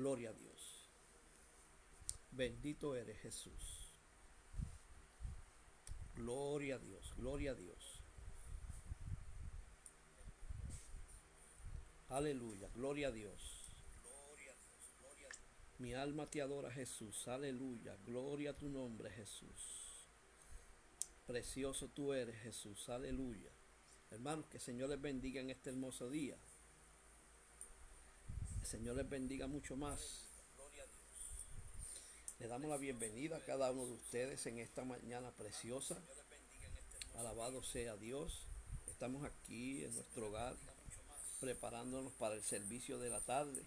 Gloria a Dios. Bendito eres Jesús. Gloria a Dios, gloria a Dios. Aleluya, gloria a Dios. Mi alma te adora, Jesús. Aleluya, gloria a tu nombre, Jesús. Precioso tú eres, Jesús. Aleluya. Hermanos, que el Señor les bendiga en este hermoso día. El Señor les bendiga mucho más. Le damos la bienvenida a cada uno de ustedes en esta mañana preciosa. Alabado sea Dios. Estamos aquí en nuestro hogar preparándonos para el servicio de la tarde.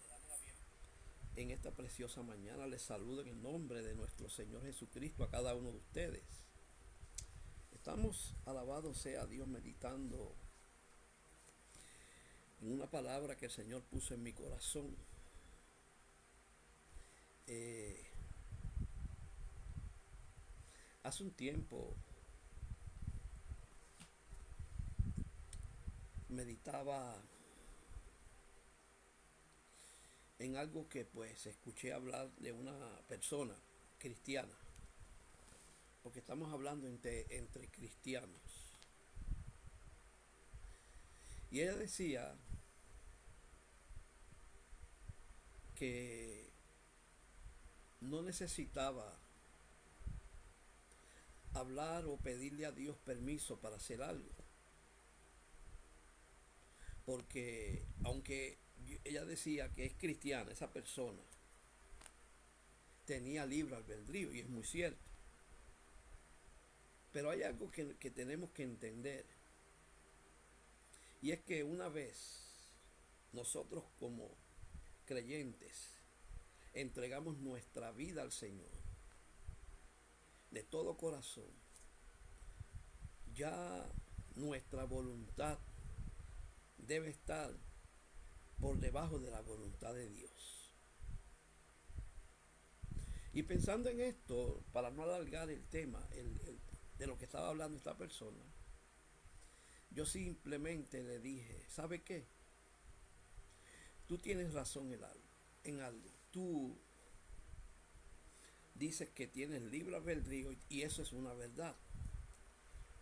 En esta preciosa mañana les saludo en el nombre de nuestro Señor Jesucristo a cada uno de ustedes. Estamos, alabado sea Dios, meditando en una palabra que el Señor puso en mi corazón. Hace un tiempo meditaba en algo que pues escuché hablar de una persona cristiana, porque estamos hablando entre cristianos. Y ella decía que no necesitaba hablar o pedirle a Dios permiso para hacer algo, porque aunque ella decía que es cristiana, esa persona tenía libre albedrío, y es muy cierto. Pero hay algo que tenemos que entender, y es que una vez nosotros como creyentes entregamos nuestra vida al Señor de todo corazón, ya nuestra voluntad debe estar por debajo de la voluntad de Dios. Y pensando en esto, para no alargar el tema de lo que estaba hablando esta persona, yo simplemente le dije, ¿sabe qué? Tú tienes razón en algo. Tú dices que tienes libre albedrío y eso es una verdad.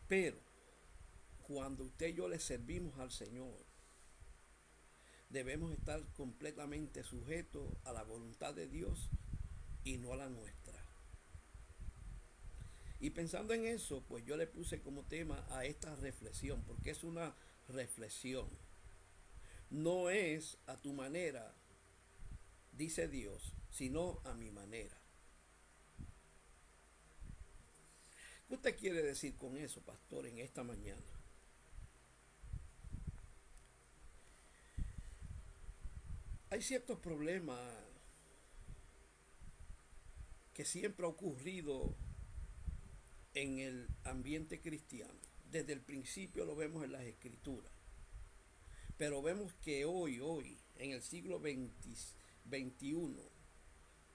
Pero cuando usted y yo le servimos al Señor, debemos estar completamente sujetos a la voluntad de Dios y no a la nuestra. Y pensando en eso, pues yo le puse como tema a esta reflexión, porque es una reflexión. No es a tu manera, dice Dios, sino a mi manera. ¿Qué usted quiere decir con eso, pastor, en esta mañana? Hay ciertos problemas que siempre ha ocurrido en el ambiente cristiano. Desde el principio lo vemos en las escrituras. Pero vemos que hoy, en el siglo XXI,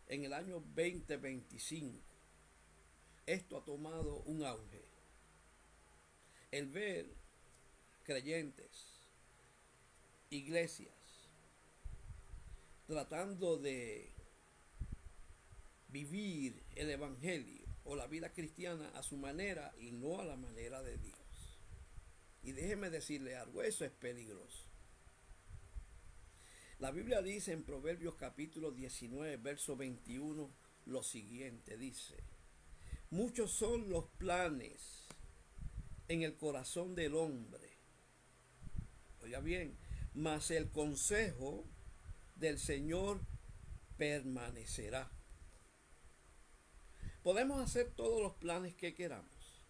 en el año 2025, esto ha tomado un auge. El ver creyentes, iglesias, tratando de vivir el evangelio o la vida cristiana a su manera y no a la manera de Dios. Y déjeme decirle algo, eso es peligroso. La Biblia dice en Proverbios capítulo 19, verso 21, lo siguiente, dice: muchos son los planes en el corazón del hombre. Oiga bien, mas el consejo del Señor permanecerá. Podemos hacer todos los planes que queramos.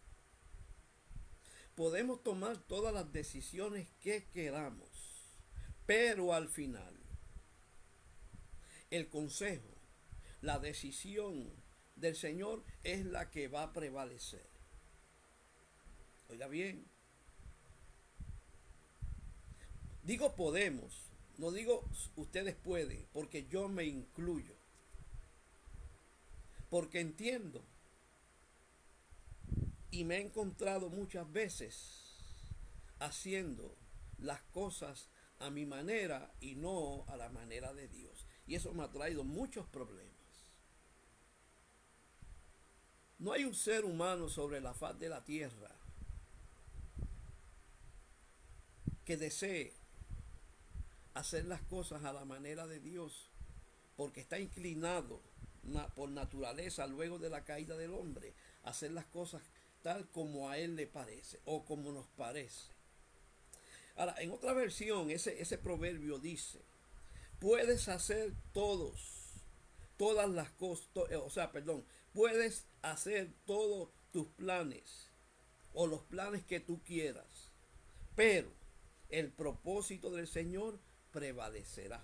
Podemos tomar todas las decisiones que queramos. Pero al final, el consejo, la decisión del Señor es la que va a prevalecer. Oiga bien. Digo podemos, no digo ustedes pueden, porque yo me incluyo. Porque entiendo y me he encontrado muchas veces haciendo las cosas a mi manera y no a la manera de Dios. Y eso me ha traído muchos problemas. No hay un ser humano sobre la faz de la tierra que desee hacer las cosas a la manera de Dios, porque está inclinado por naturaleza, luego de la caída del hombre, a hacer las cosas tal como a él le parece o como nos parece. Ahora, en otra versión, ese proverbio dice: puedes hacer todas las cosas, puedes hacer todos tus planes o los planes que tú quieras, pero el propósito del Señor prevalecerá.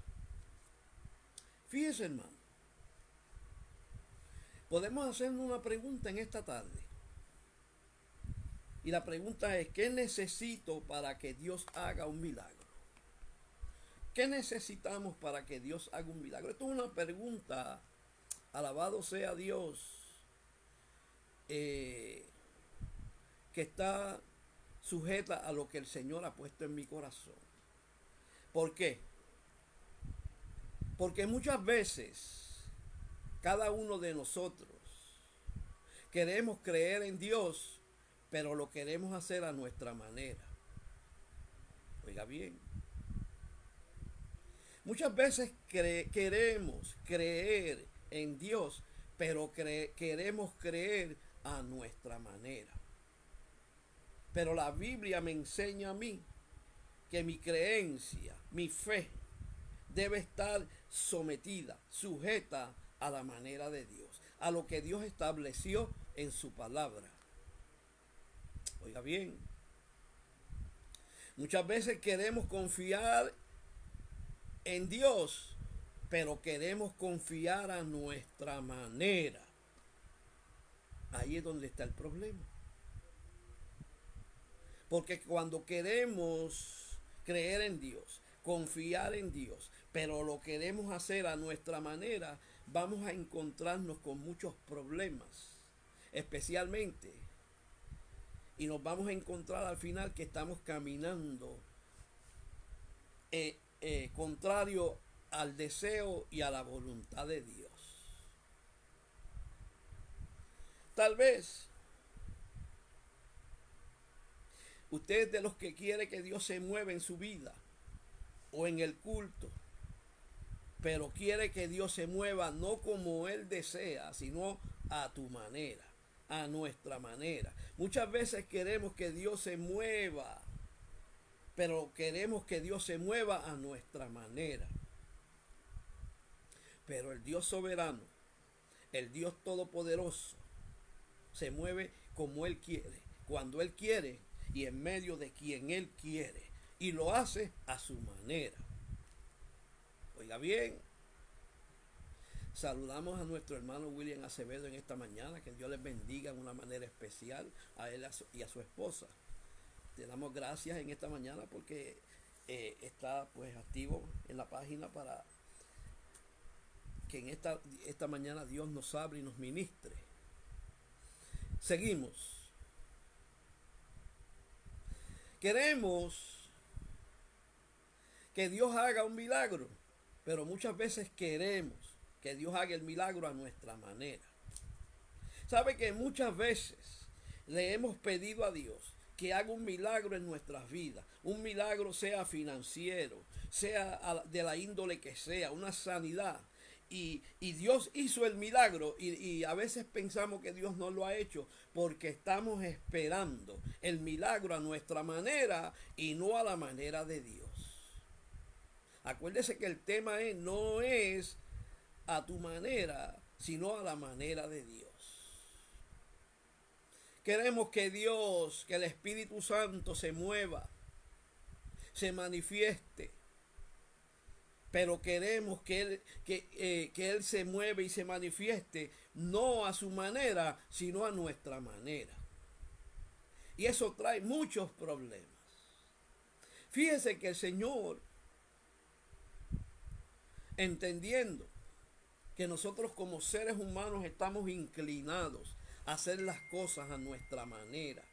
Fíjese, hermano, podemos hacernos una pregunta en esta tarde. Y la pregunta es: ¿qué necesito para que Dios haga un milagro? ¿Qué necesitamos para que Dios haga un milagro? Esto es una pregunta, alabado sea Dios, que está sujeta a lo que el Señor ha puesto en mi corazón. ¿Por qué? Porque muchas veces cada uno de nosotros queremos creer en Dios, pero lo queremos hacer a nuestra manera. Oiga bien. Muchas veces queremos creer en Dios, pero queremos creer a nuestra manera. Pero la Biblia me enseña a mí que mi creencia, mi fe, debe estar sometida, sujeta a la manera de Dios, a lo que Dios estableció en su palabra. Oiga bien, muchas veces queremos confiar en Dios, pero queremos confiar a nuestra manera. Ahí es donde está el problema. Porque cuando queremos creer en Dios, confiar en Dios, pero lo queremos hacer a nuestra manera, vamos a encontrarnos con muchos problemas, especialmente. Y nos vamos a encontrar al final que estamos caminando contrario al deseo y a la voluntad de Dios. Tal vez usted es de los que quiere que Dios se mueva en su vida o en el culto, pero quiere que Dios se mueva no como Él desea, sino a tu manera, a nuestra manera. Muchas veces queremos que Dios se mueva, pero queremos que Dios se mueva a nuestra manera. Pero el Dios soberano, el Dios todopoderoso, se mueve como Él quiere, cuando Él quiere y en medio de quien Él quiere, y lo hace a su manera. Oiga bien, saludamos a nuestro hermano William Acevedo en esta mañana, que Dios les bendiga de una manera especial a él y a su esposa. Le damos gracias en esta mañana porque está pues activo en la página para que en esta mañana Dios nos hable y nos ministre. Seguimos. Queremos que Dios haga un milagro, pero muchas veces queremos que Dios haga el milagro a nuestra manera. ¿Sabe que muchas veces le hemos pedido a Dios que haga un milagro en nuestras vidas? Un milagro, sea financiero, sea de la índole que sea, una sanidad. Y Dios hizo el milagro y a veces pensamos que Dios no lo ha hecho porque estamos esperando el milagro a nuestra manera y no a la manera de Dios. Acuérdese que el tema no es a tu manera, sino a la manera de Dios. Queremos que Dios, que el Espíritu Santo se mueva, se manifieste, pero queremos que Él se mueva y se manifieste no a su manera, sino a nuestra manera. Y eso trae muchos problemas. Fíjese que el Señor, entendiendo que nosotros como seres humanos estamos inclinados a hacer las cosas a nuestra manera,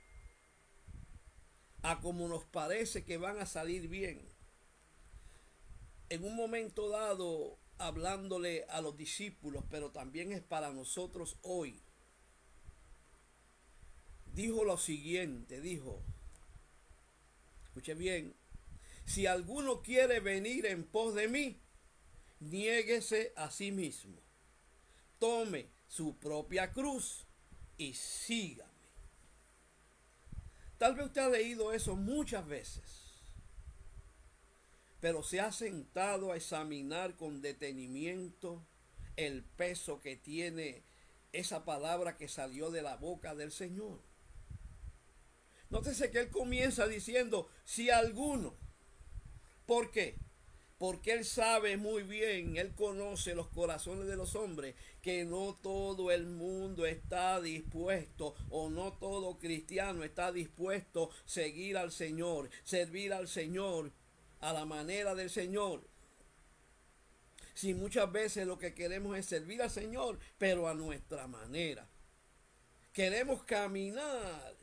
a como nos parece que van a salir bien. En un momento dado hablándole a los discípulos, pero también es para nosotros hoy. Dijo lo siguiente, dijo, escuche bien, si alguno quiere venir en pos de mí, niéguese a sí mismo, tome su propia cruz y sígame. Tal vez usted ha leído eso muchas veces, pero se ha sentado a examinar con detenimiento el peso que tiene esa palabra que salió de la boca del Señor. Nótese que él comienza diciendo, si alguno. ¿Por qué? Porque él sabe muy bien, él conoce los corazones de los hombres, que no todo el mundo está dispuesto, o no todo cristiano está dispuesto a seguir al Señor, servir al Señor a la manera del Señor. Si muchas veces lo que queremos es servir al Señor, pero a nuestra manera. Queremos caminar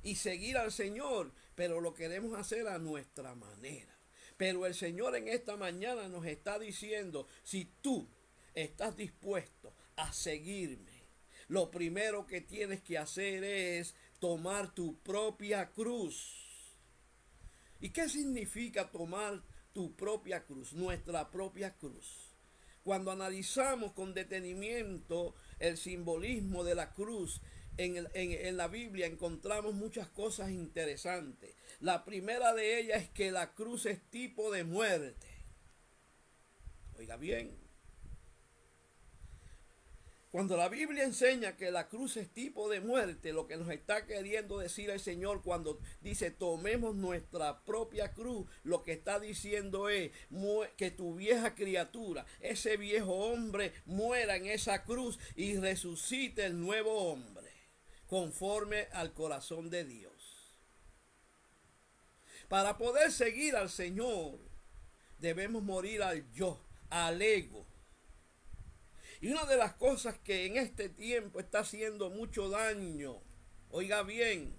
y seguir al Señor, pero lo queremos hacer a nuestra manera. Pero el Señor en esta mañana nos está diciendo, si tú estás dispuesto a seguirme, lo primero que tienes que hacer es tomar tu propia cruz. ¿Y qué significa tomar tu propia cruz? Nuestra propia cruz. Cuando analizamos con detenimiento el simbolismo de la cruz, en la Biblia encontramos muchas cosas interesantes. La primera de ellas es que la cruz es tipo de muerte. Oiga bien. Cuando la Biblia enseña que la cruz es tipo de muerte, lo que nos está queriendo decir el Señor cuando dice tomemos nuestra propia cruz, lo que está diciendo es que tu vieja criatura, ese viejo hombre, muera en esa cruz y resucite el nuevo hombre, conforme al corazón de Dios. Para poder seguir al Señor, debemos morir al yo, al ego. Y una de las cosas que en este tiempo está haciendo mucho daño, oiga bien,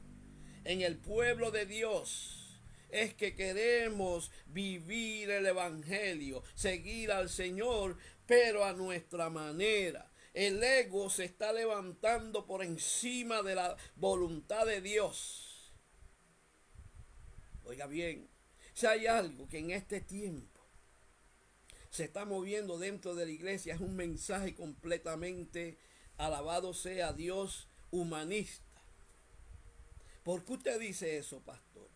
en el pueblo de Dios, es que queremos vivir el Evangelio, seguir al Señor, pero a nuestra manera. El ego se está levantando por encima de la voluntad de Dios. Oiga bien, si hay algo que en este tiempo se está moviendo dentro de la iglesia, es un mensaje completamente, alabado sea Dios, humanista. ¿Por qué usted dice eso, pastor?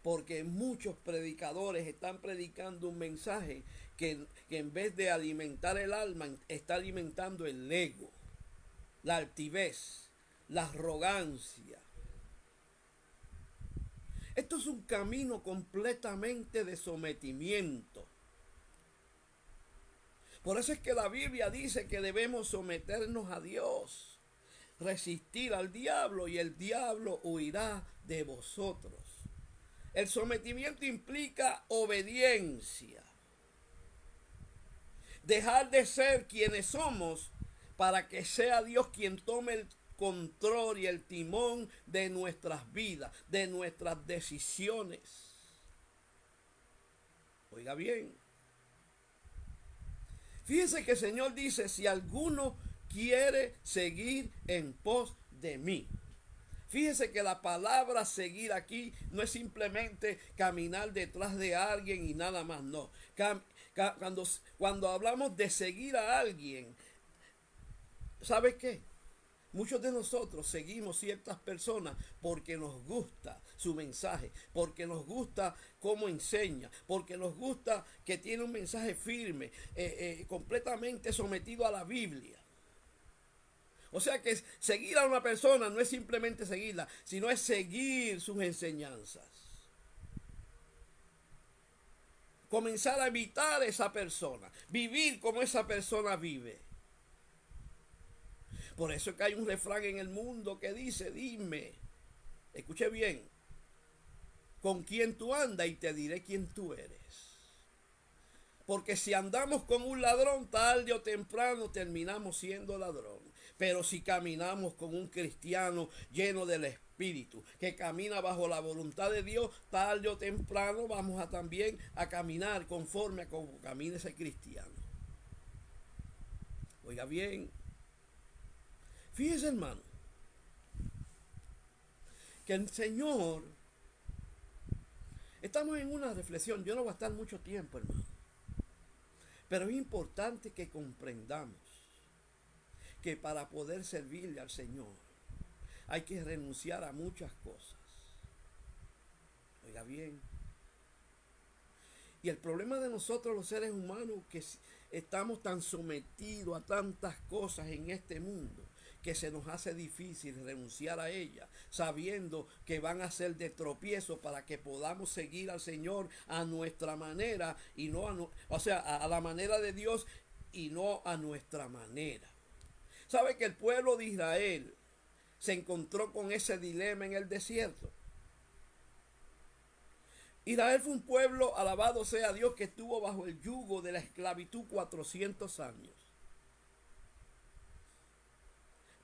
Porque muchos predicadores están predicando un mensaje que en vez de alimentar el alma, está alimentando el ego, la altivez, la arrogancia. Esto es un camino completamente de sometimiento. Por eso es que la Biblia dice que debemos someternos a Dios, resistir al diablo y el diablo huirá de vosotros. El sometimiento implica obediencia. Dejar de ser quienes somos para que sea Dios quien tome el control y el timón de nuestras vidas, de nuestras decisiones. Oiga bien. Fíjense que el Señor dice, si alguno quiere seguir en pos de mí. Fíjense que la palabra seguir aquí no es simplemente caminar detrás de alguien y nada más, no. Cuando hablamos de seguir a alguien, ¿sabe qué? Muchos de nosotros seguimos ciertas personas porque nos gusta su mensaje, porque nos gusta cómo enseña, porque nos gusta que tiene un mensaje firme, completamente sometido a la Biblia. O sea que seguir a una persona no es simplemente seguirla, sino es seguir sus enseñanzas. Comenzar a imitar a esa persona, vivir como esa persona vive. Por eso es que hay un refrán en el mundo que dice, dime, escuche bien, con quién tú andas y te diré quién tú eres. Porque si andamos con un ladrón, tarde o temprano terminamos siendo ladrón. Pero si caminamos con un cristiano lleno del Espíritu, que camina bajo la voluntad de Dios, tarde o temprano vamos a también a caminar conforme a como camina ese cristiano. Oiga bien, fíjese hermano, que el Señor, estamos en una reflexión, yo no voy a estar mucho tiempo hermano, pero es importante que comprendamos que para poder servirle al Señor hay que renunciar a muchas cosas. Oiga bien. Y el problema de nosotros los seres humanos que estamos tan sometidos a tantas cosas en este mundo que se nos hace difícil renunciar a ellas, sabiendo que van a ser de tropiezo para que podamos seguir al Señor a nuestra manera y no a la manera de Dios y no a nuestra manera. ¿Sabe que el pueblo de Israel se encontró con ese dilema en el desierto? Israel fue un pueblo, alabado sea Dios, que estuvo bajo el yugo de la esclavitud 400 años.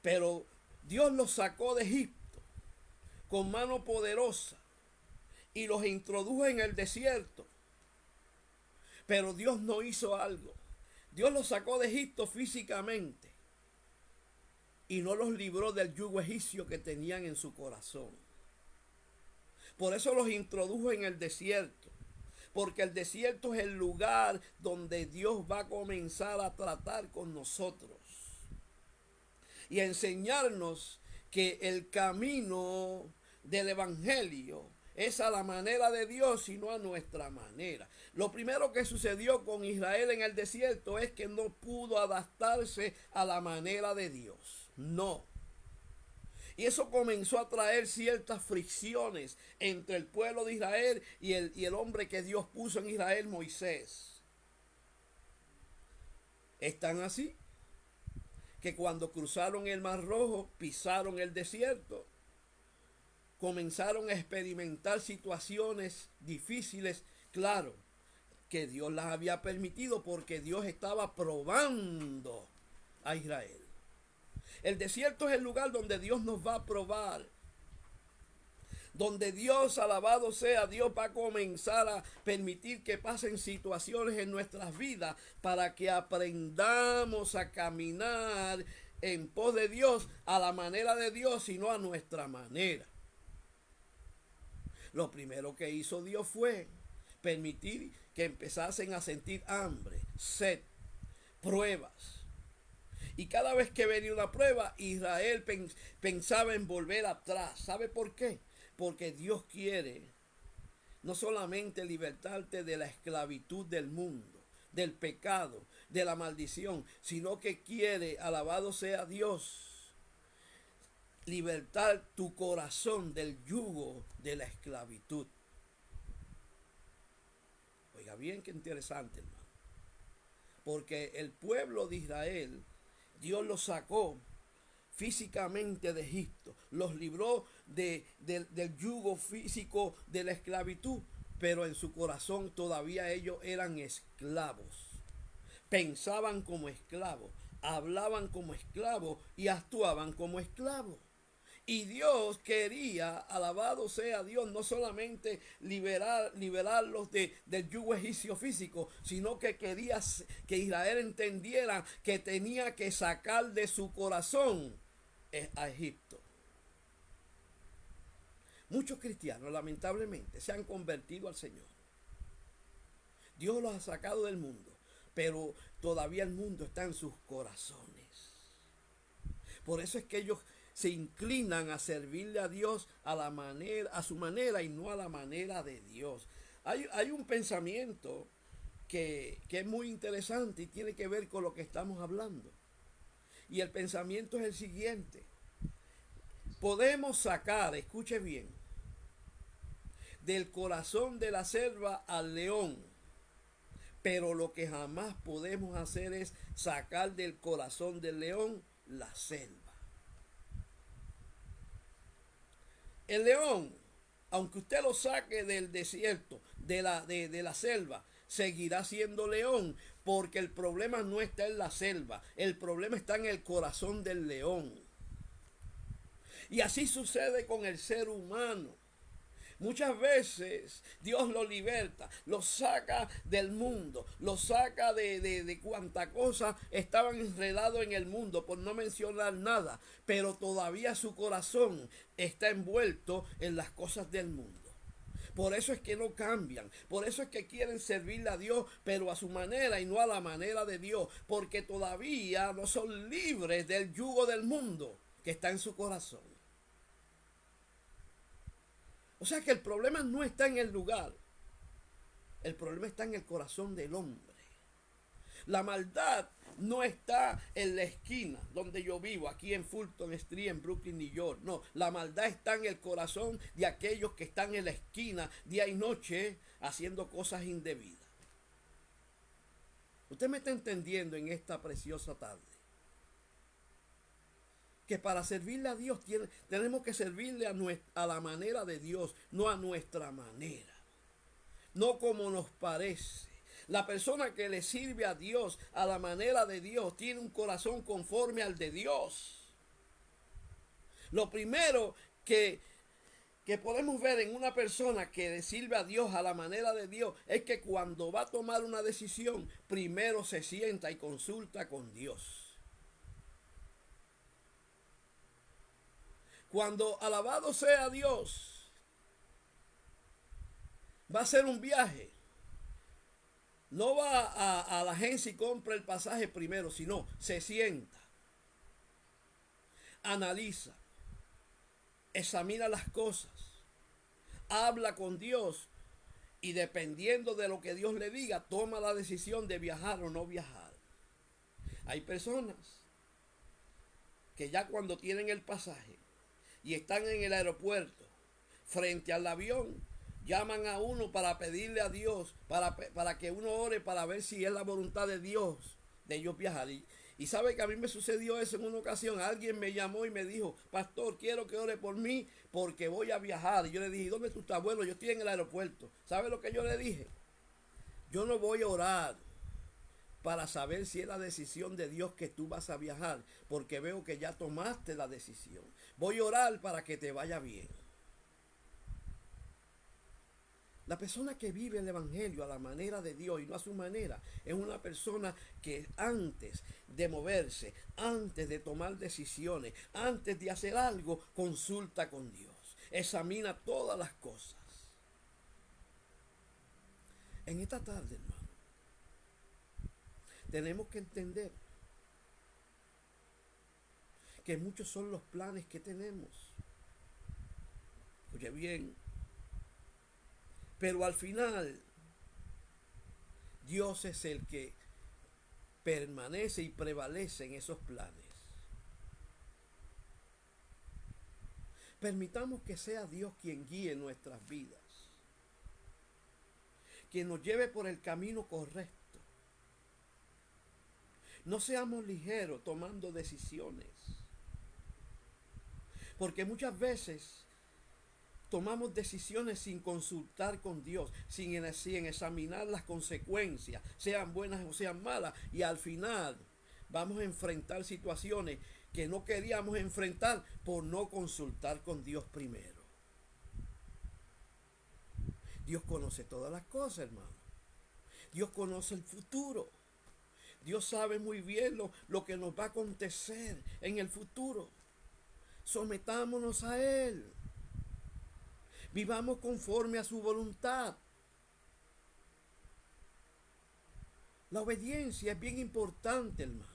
Pero Dios los sacó de Egipto con mano poderosa y los introdujo en el desierto. Pero Dios no hizo algo. Dios los sacó de Egipto físicamente y no los libró del yugo egipcio que tenían en su corazón. Por eso los introdujo en el desierto. Porque el desierto es el lugar donde Dios va a comenzar a tratar con nosotros. Y a enseñarnos que el camino del evangelio es a la manera de Dios y no a nuestra manera. Lo primero que sucedió con Israel en el desierto es que no pudo adaptarse a la manera de Dios. No. Y eso comenzó a traer ciertas fricciones entre el pueblo de Israel y el hombre que Dios puso en Israel, Moisés. Es tan así que cuando cruzaron el Mar Rojo, pisaron el desierto, comenzaron a experimentar situaciones difíciles, claro, que Dios las había permitido porque Dios estaba probando a Israel. El desierto es el lugar donde Dios nos va a probar. Donde Dios, alabado sea Dios, va a comenzar a permitir que pasen situaciones en nuestras vidas para que aprendamos a caminar en pos de Dios a la manera de Dios y no a nuestra manera. Lo primero que hizo Dios fue permitir que empezasen a sentir hambre, sed, pruebas. Y cada vez que venía una prueba, Israel pensaba en volver atrás. ¿Sabe por qué? Porque Dios quiere no solamente libertarte de la esclavitud del mundo, del pecado, de la maldición, sino que quiere, alabado sea Dios, libertar tu corazón del yugo de la esclavitud. Oiga bien, qué interesante, hermano. Porque el pueblo de Israel, Dios los sacó físicamente de Egipto, los libró del yugo físico de la esclavitud, pero en su corazón todavía ellos eran esclavos. Pensaban como esclavos, hablaban como esclavos y actuaban como esclavos. Y Dios quería, alabado sea Dios, no solamente liberarlos del yugo egipcio físico, sino que quería que Israel entendiera que tenía que sacar de su corazón a Egipto. Muchos cristianos, lamentablemente, se han convertido al Señor. Dios los ha sacado del mundo, pero todavía el mundo está en sus corazones. Por eso es que ellos se inclinan a servirle a Dios a su manera y no a la manera de Dios. Hay un pensamiento que es muy interesante y tiene que ver con lo que estamos hablando. Y el pensamiento es el siguiente. Podemos sacar, escuche bien, del corazón de la selva al león, pero lo que jamás podemos hacer es sacar del corazón del león la selva. El león, aunque usted lo saque del desierto, de la selva, seguirá siendo león, porque el problema no está en la selva, el problema está en el corazón del león. Y así sucede con el ser humano. Muchas veces Dios lo liberta, lo saca del mundo, lo saca de cuanta cosa estaban enredados en el mundo, por no mencionar nada, pero todavía su corazón está envuelto en las cosas del mundo. Por eso es que no cambian, por eso es que quieren servirle a Dios, pero a su manera y no a la manera de Dios, porque todavía no son libres del yugo del mundo que está en su corazón. O sea que el problema no está en el lugar, el problema está en el corazón del hombre. La maldad no está en la esquina donde yo vivo, aquí en Fulton Street, en Brooklyn, New York. No, la maldad está en el corazón de aquellos que están en la esquina día y noche haciendo cosas indebidas. Usted me está entendiendo en esta preciosa tarde. Que para servirle a Dios tenemos que servirle a la manera de Dios, no a nuestra manera, no como nos parece. La persona que le sirve a Dios a la manera de Dios tiene un corazón conforme al de Dios. Lo primero que podemos ver en una persona que le sirve a Dios a la manera de Dios es que cuando va a tomar una decisión, primero se sienta y consulta con Dios. Cuando alabado sea Dios, va a hacer un viaje. No va a la agencia y compra el pasaje primero, sino se sienta, analiza, examina las cosas, habla con Dios y dependiendo de lo que Dios le diga, toma la decisión de viajar o no viajar. Hay personas que ya cuando tienen el pasaje y están en el aeropuerto, frente al avión, llaman a uno para pedirle a Dios, para que uno ore, para ver si es la voluntad de Dios de ellos viajar. Y sabe que a mí me sucedió eso en una ocasión. Alguien me llamó y me dijo, pastor, quiero que ore por mí porque voy a viajar. Y yo le dije, ¿dónde tú estás? Bueno, yo estoy en el aeropuerto. ¿Sabe lo que yo le dije? Yo no voy a orar para saber si es la decisión de Dios que tú vas a viajar, porque veo que ya tomaste la decisión. Voy a orar para que te vaya bien. La persona que vive el Evangelio a la manera de Dios y no a su manera es una persona que antes de moverse, antes de tomar decisiones, antes de hacer algo, consulta con Dios. Examina todas las cosas. En esta tarde, hermano, tenemos que entender que muchos son los planes que tenemos. Oye bien, pero al final, Dios es el que permanece y prevalece en esos planes. Permitamos que sea Dios quien guíe nuestras vidas, quien nos lleve por el camino correcto. No seamos ligeros tomando decisiones, porque muchas veces tomamos decisiones sin consultar con Dios, sin examinar las consecuencias, sean buenas o sean malas, y al final vamos a enfrentar situaciones que no queríamos enfrentar por no consultar con Dios primero. Dios conoce todas las cosas, hermano. Dios conoce el futuro. Dios sabe muy bien lo que nos va a acontecer en el futuro. Sometámonos a Él. Vivamos conforme a su voluntad. La obediencia es bien importante, hermano.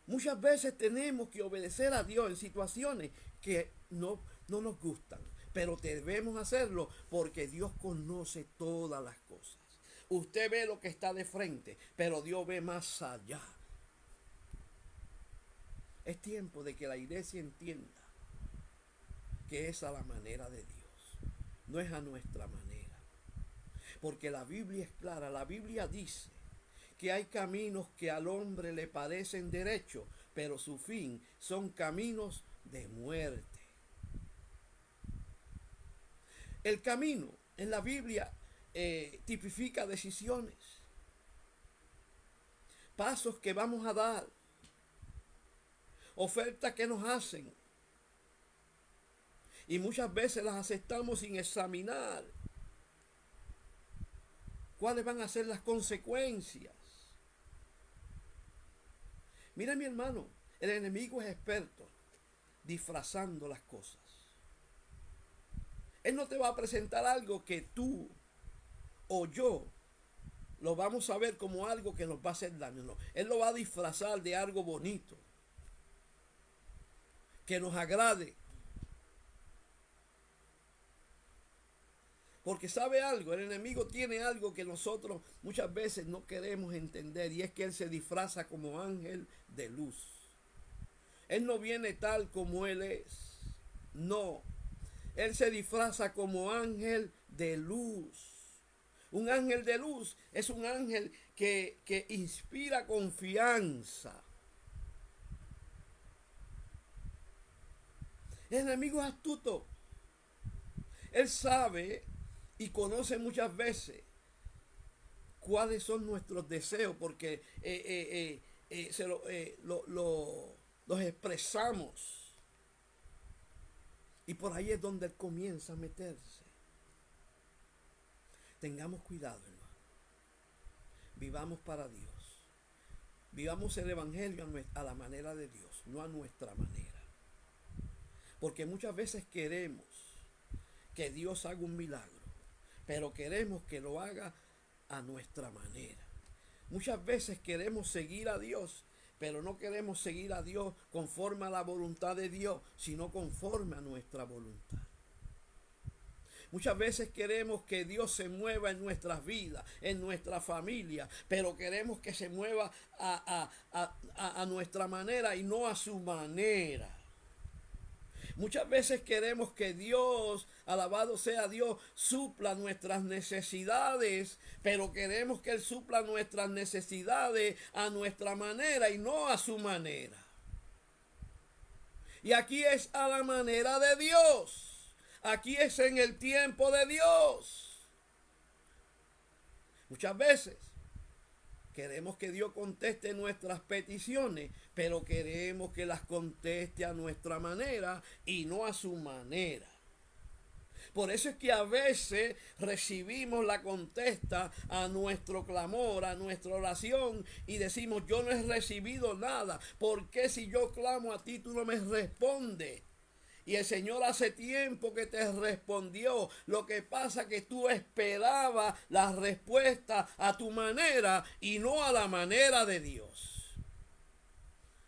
Muchas veces tenemos que obedecer a Dios en situaciones que no nos gustan, pero debemos hacerlo porque Dios conoce todas las cosas. Usted ve lo que está de frente, pero Dios ve más allá. Es tiempo de que la iglesia entienda que es a la manera de Dios, no es a nuestra manera. Porque la Biblia es clara, la Biblia dice que hay caminos que al hombre le parecen derechos, pero su fin son caminos de muerte. El camino en la Biblia tipifica decisiones, pasos que vamos a dar, ofertas que nos hacen. Y muchas veces las aceptamos sin examinar cuáles van a ser las consecuencias. Mira, mi hermano, el enemigo es experto disfrazando las cosas. Él no te va a presentar algo que tú o yo lo vamos a ver como algo que nos va a hacer daño. No, él lo va a disfrazar de algo bonito, que nos agrade. Porque sabe algo, el enemigo tiene algo que nosotros muchas veces no queremos entender, y es que él se disfraza como ángel de luz. Él no viene tal como él es. No, él se disfraza como ángel de luz. Un ángel de luz es un ángel que inspira confianza. El enemigo es astuto. Él sabe y conoce muchas veces cuáles son nuestros deseos, porque los expresamos. Y por ahí es donde él comienza a meterse. Tengamos cuidado, hermano. Vivamos para Dios. Vivamos el evangelio a la manera de Dios, no a nuestra manera. Porque muchas veces queremos que Dios haga un milagro, pero queremos que lo haga a nuestra manera. Muchas veces queremos seguir a Dios, pero no queremos seguir a Dios conforme a la voluntad de Dios, sino conforme a nuestra voluntad. Muchas veces queremos que Dios se mueva en nuestras vidas, en nuestra familia, pero queremos que se mueva a nuestra manera y no a su manera. Muchas veces queremos que Dios, alabado sea Dios, supla nuestras necesidades, pero queremos que Él supla nuestras necesidades a nuestra manera y no a su manera. Y aquí es a la manera de Dios. Aquí es en el tiempo de Dios. Muchas veces queremos que Dios conteste nuestras peticiones, pero queremos que las conteste a nuestra manera y no a su manera. Por eso es que a veces recibimos la contesta a nuestro clamor, a nuestra oración, y decimos, yo no he recibido nada. ¿Por qué si yo clamo a ti, tú no me respondes? Y el Señor hace tiempo que te respondió. Lo que pasa es que tú esperabas la respuesta a tu manera y no a la manera de Dios.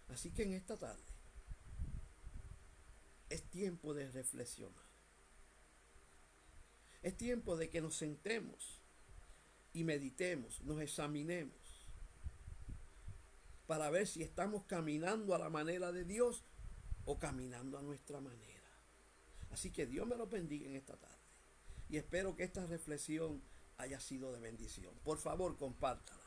Así que en esta tarde es tiempo de reflexionar. Es tiempo de que nos sentemos y meditemos, nos examinemos para ver si estamos caminando a la manera de Dios o caminando a nuestra manera. Así que Dios me lo bendiga en esta tarde. Y espero que esta reflexión haya sido de bendición. Por favor, compártala.